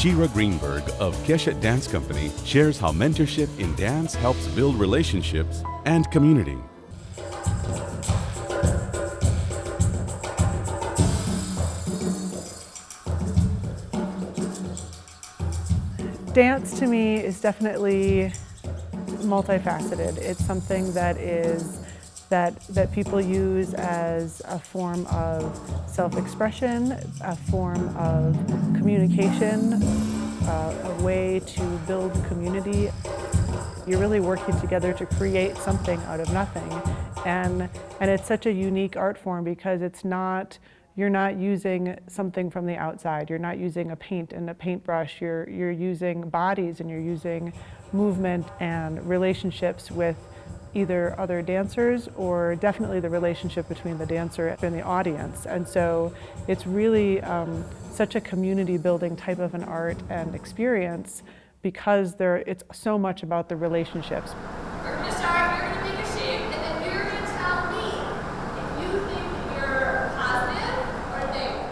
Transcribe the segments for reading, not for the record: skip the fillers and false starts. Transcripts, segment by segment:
Shira Greenberg of Keshet Dance Company shares how mentorship in dance helps build relationships and community. Dance to me is definitely multifaceted. It's something that people use as a form of self-expression, a form of communication, a way to build community. You're really working together to create something out of nothing. And it's such a unique art form because you're not using something from the outside. You're not using a paint and a paintbrush. You're using bodies, and you're using movement and relationships with either other dancers or definitely the relationship between the dancer and the audience. And so it's really such a community building type of an art and experience because it's so much about the relationships. We're going to start, we're going to make a shape, and then you're going to tell me if you think you're positive or negative.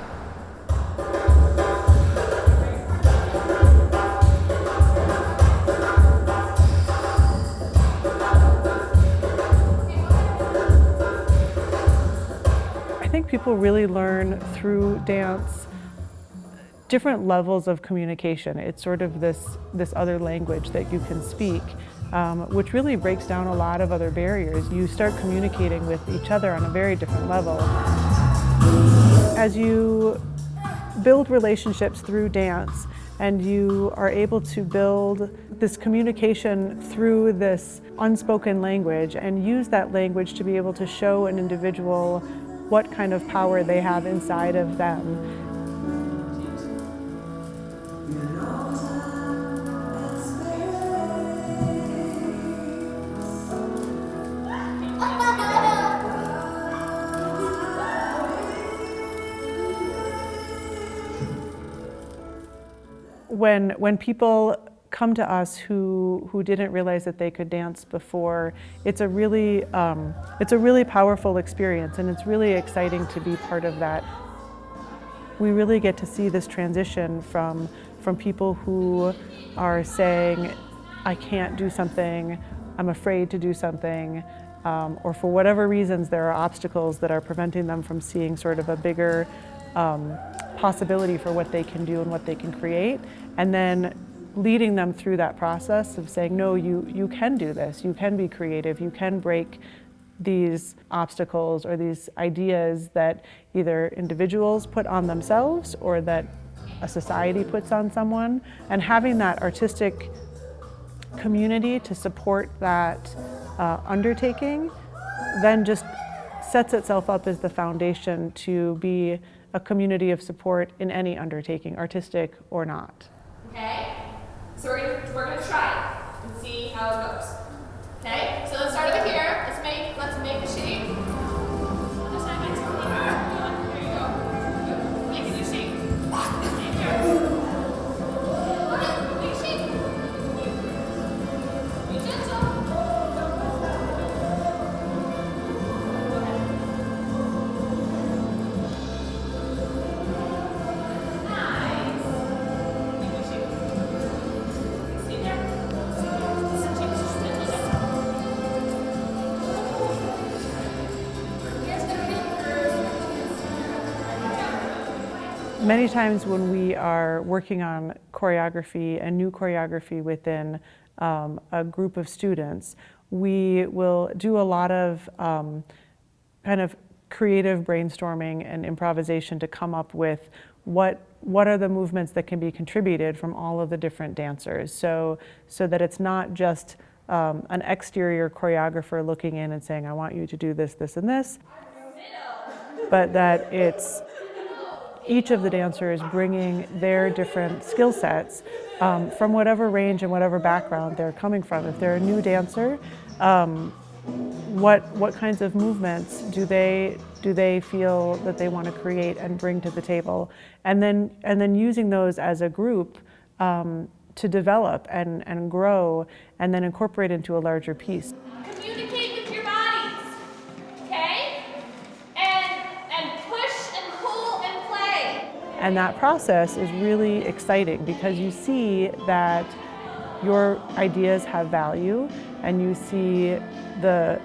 I think people really learn through dance different levels of communication. It's sort of this other language that you can speak, which really breaks down a lot of other barriers. You start communicating with each other on a very different level. As you build relationships through dance, and you are able to build this communication through this unspoken language and use that language to be able to show an individual what kind of power they have inside of them. When people come to us who didn't realize that they could dance before, it's a really powerful experience, and it's really exciting to be part of that. We really get to see this transition from people who are saying, I can't do something, I'm afraid to do something, or for whatever reasons there are obstacles that are preventing them from seeing sort of a bigger possibility for what they can do and what they can create, and then leading them through that process of saying, no, you can do this, you can be creative, you can break these obstacles or these ideas that either individuals put on themselves or that a society puts on someone, and having that artistic community to support that undertaking then just sets itself up as the foundation to be a community of support in any undertaking, artistic or not. Okay? So we're gonna try it and see how it goes. Okay? So let's start over here. Let's make a shape. This time it's there you go. Make a new shape. Stay here. Okay, make a shape. Be gentle. Many times when we are working on choreography and new choreography within a group of students, we will do a lot of kind of creative brainstorming and improvisation to come up with what are the movements that can be contributed from all of the different dancers, so that it's not just an exterior choreographer looking in and saying, I want you to do this, this, and this, but that it's each of the dancers bringing their different skill sets from whatever range and whatever background they're coming from. If they're a new dancer, what kinds of movements do they feel that they want to create and bring to the table, and then using those as a group to develop and grow and then incorporate into a larger piece. Communicate with your bodies, okay? And push and pull and play. And that process is really exciting because you see that your ideas have value, and you see the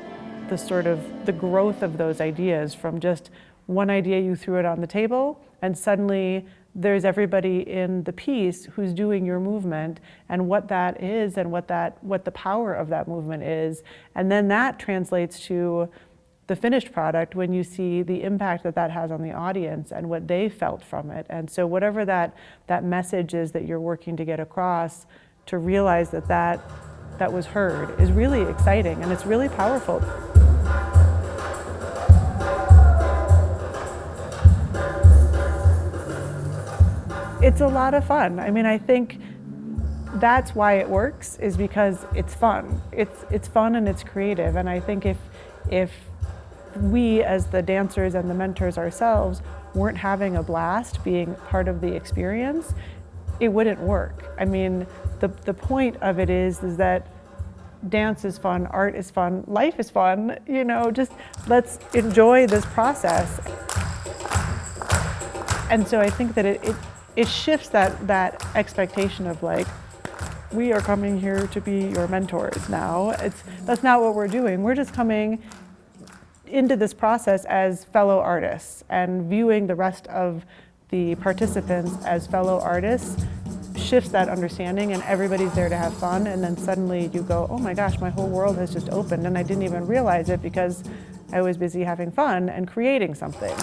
sort of the growth of those ideas from just one idea you threw it on the table, and suddenly there's everybody in the piece who's doing your movement and what that is and what the power of that movement is. And then that translates to the finished product when you see the impact that that has on the audience and what they felt from it. And so whatever that message is that you're working to get across, to realize that was heard is really exciting, and it's really powerful. It's a lot of fun. I mean, I think that's why it works, is because it's fun. It's fun and it's creative. And I think if we as the dancers and the mentors ourselves weren't having a blast being part of the experience, it wouldn't work. I mean, the point of it is that dance is fun, art is fun, life is fun, you know, just let's enjoy this process. And so I think that it shifts that expectation of like, we are coming here to be your mentors now. That's not what we're doing. We're just coming into this process as fellow artists and viewing the rest of the participants as fellow artists shifts that understanding, and everybody's there to have fun, and then suddenly you go, oh my gosh, my whole world has just opened and I didn't even realize it because I was busy having fun and creating something.